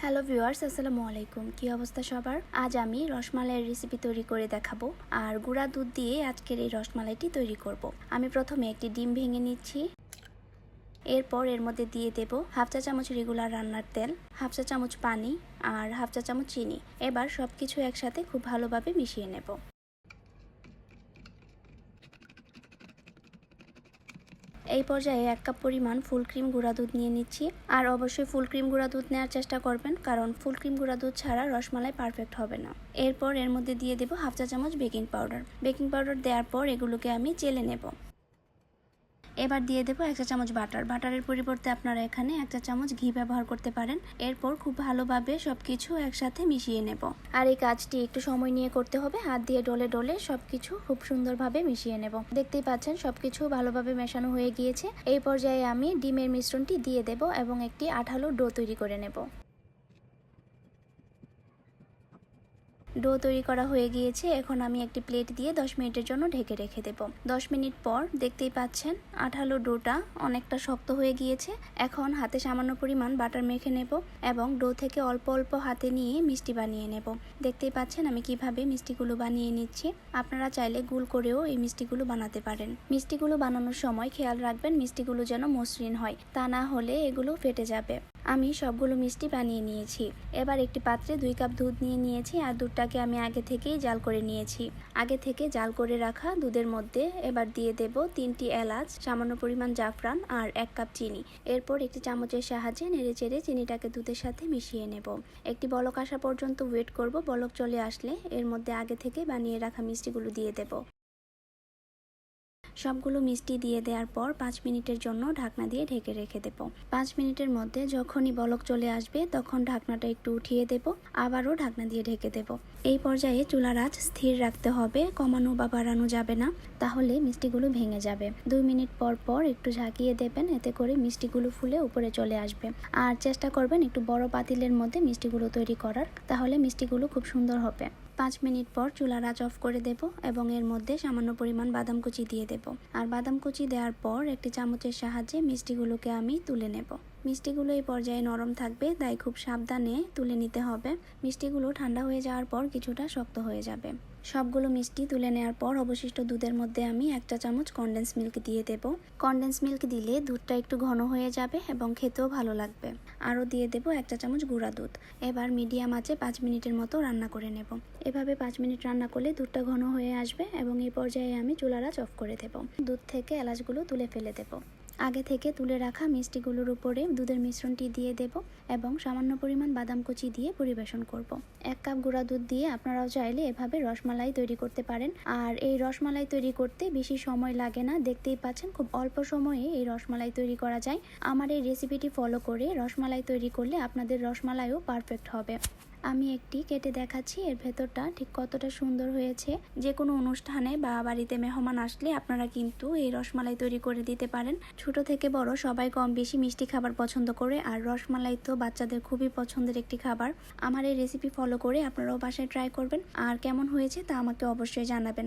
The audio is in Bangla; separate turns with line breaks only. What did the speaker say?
হ্যালো ভিউয়ার্স, আসসালামু আলাইকুম। কি অবস্থা সবার? আজ আমি রসমালাইয়ের রেসিপি তৈরি করে দেখাবো। আর গুঁড়া দুধ দিয়ে আজকের এই রসমালাইটি তৈরি করব। আমি প্রথমে একটি ডিম ভেঙে নিচ্ছি। এরপর এর মধ্যে দিয়ে দেব হাফ চা চামচ রেগুলার রান্নার তেল, হাফ চা চামচ পানি আর হাফ চা চামচ চিনি। এবার সবকিছু একসাথে খুব ভালোভাবে মিশিয়ে নেব। এই পর্যায়ে 1 কাপ পরিমাণ ফুল ক্রিম গুঁড়া দুধ নিয়ে নিচ্ছি। আর অবশ্যই ফুল ক্রিম গুঁড়া দুধ নেওয়ার চেষ্টা করবেন, কারণ ফুল ক্রিম গুঁড়া দুধ ছাড়া রসমালাই পারফেক্ট হবে না। এরপর এর মধ্যে দিয়ে দেব হাফ চা চামচ বেকিং পাউডার। বেকিং পাউডার দেওয়ার পর এগুলোকে আমি চেলে নেব। এবার দিয়ে দেবো 1 চা চামচ বাটার। বাটারের পরিবর্তে আপনারা এখানে 1 চা চামচ ঘি ব্যবহার করতে পারেন। এরপর খুব ভালোভাবে সবকিছু একসাথে মিশিয়ে নেব। আর এই কাজটি একটু সময় নিয়ে করতে হবে। হাত দিয়ে ডলে ডলে সবকিছু খুব সুন্দরভাবে মিশিয়ে নেব। দেখতেই পাচ্ছেন সবকিছু ভালোভাবে মেশানো হয়ে গিয়েছে। এই পর্যায়ে আমি ডিমের মিশ্রণটি দিয়ে দেব এবং একটি আঠালো ডো তৈরি করে নেব। ডো তৈরি করা হয়ে গিয়েছে। এখন আমি একটি প্লেট দিয়ে 10 মিনিটের জন্য ঢেকে রেখে দেব। 10 মিনিট পর দেখতেই পাচ্ছেন আঠালো ডোটা অনেকটা শক্ত হয়ে গিয়েছে। এখন হাতে সামান্য পরিমাণ বাটার মেখে নেব এবং ডো থেকে অল্প অল্প হাতে নিয়ে মিষ্টি বানিয়ে নেব। দেখতেই পাচ্ছেন আমি কিভাবে মিষ্টিগুলো বানিয়ে নিচ্ছি। আপনারা চাইলে গোল করেও এই মিষ্টিগুলো বানাতে পারেন। মিষ্টিগুলো বানানোর সময় খেয়াল রাখবেন মিষ্টিগুলো যেন মসৃণ হয়, তা না হলে এগুলো ফেটে যাবে। আমি সবগুলো মিষ্টি বানিয়ে নিয়েছি। এবার একটি পাত্রে 2 কাপ দুধ নিয়ে নিয়েছি আর দুধটাকে আমি আগে থেকেই জাল করে নিয়েছি। আগে থেকে জাল করে রাখা দুধের মধ্যে এবার দিয়ে দেব 3টি এলাচ, সামান্য পরিমাণ জাফরান আর 1 কাপ চিনি। এরপর একটি চামচের সাহায্যে নেড়েচেড়ে চিনিটাকে দুধের সাথে মিশিয়ে নেব। একটি বলক আসা পর্যন্ত ওয়েট করব। বলক চলে আসলে এর মধ্যে আগে থেকে বানিয়ে রাখা মিষ্টিগুলো দিয়ে দেব। সবগুলো মিষ্টি দিয়ে দেওয়ার পর 5 মিনিটের জন্য ঢাকনা দিয়ে ঢেকে রেখে দেব। 5 মিনিটের মধ্যে যখনই বলক চলে আসবে তখন ঢাকনাটা একটু উঠিয়ে দেব, আবারও ঢাকনা দিয়ে ঢেকে দেব। এই পর্যায়ে চুলার আঁচ স্থির রাখতে হবে, কমানো বা বাড়ানো যাবে না, তাহলে মিষ্টিগুলো ভেঙে যাবে। 2 মিনিট পর পর একটু ঝাঁকিয়ে দেবেন, এতে করে মিষ্টিগুলো ফুলে উপরে চলে আসবে। আর চেষ্টা করবেন একটু বড় পাতিলের মধ্যে মিষ্টিগুলো তৈরি করার, তাহলে মিষ্টিগুলো খুব সুন্দর হবে। 5 মিনিট পর চুলার আঁচ অফ করে দেব এবং এর মধ্যে সামান্য পরিমাণ বাদাম কুচি দিয়ে দেব। আর বাদাম কুচি দেওয়ার পর একটি চামচের সাহায্যে মিষ্টিগুলোকে আমি তুলে নেব। মিষ্টিগুলো এই পর্যায়ে নরম থাকবে, তাই খুব সাবধানে তুলে নিতে হবে। মিষ্টিগুলো ঠান্ডা হয়ে যাওয়ার পর কিছুটা শক্ত হয়ে যাবে। সবগুলো মিষ্টি তুলে নেওয়ার পর অবশিষ্ট দুধের মধ্যে আমি 1 চা চামচ কনডেন্স মিল্ক দিয়ে দেব। কনডেন্স মিল্ক দিলে দুধটা একটু ঘন হয়ে যাবে এবং খেতেও ভালো লাগবে। আরও দিয়ে দেব 1 চা চামচ গুঁড়া দুধ। এবার মিডিয়াম আঁচে 5 মিনিটের মতো রান্না করে নেব। এভাবে 5 মিনিট রান্না করলে দুধটা ঘন হয়ে আসবে এবং এই পর্যায়ে আমি চুলার আঁচ অফ করে দেব। দুধ থেকে এলাচগুলো তুলে ফেলে দেব। আগে থেকে তুলে রাখা মিষ্টিগুলোর উপরে দুধের মিশ্রণটি দিয়ে দেব এবং সামান্য পরিমাণ বাদাম কুচি দিয়ে পরিবেশন করব। 1 কাপ গুঁড়া দুধ দিয়ে আপনারাও চাইলে এভাবে রসমালাই তৈরি করতে পারেন। আর এই রসমালাই তৈরি করতে বেশি সময় লাগে না, দেখতেই পাচ্ছেন খুব অল্প সময়ে এই রসমালাই তৈরি করা যায়। আমার এই রেসিপিটি ফলো করে রসমালাই তৈরি করলে আপনাদের রসমালাইও পারফেক্ট হবে। আমি একটি কেটে দেখাচ্ছি এর ভেতরটা ঠিক কতটা সুন্দর হয়েছে। যে কোনো অনুষ্ঠানে বা বাড়িতে মেহমান আসলে আপনারা কিন্তু এই রসমালাই তৈরি করে দিতে পারেন। ছোট থেকে বড় সবাই কম বেশি মিষ্টি খাবার পছন্দ করে, আর রসমালাই তো বাচ্চাদের খুবই পছন্দের একটি খাবার। আমার এই রেসিপি ফলো করে আপনারাও বাসায় ট্রাই করবেন আর কেমন হয়েছে তা আমাকে অবশ্যই জানাবেন।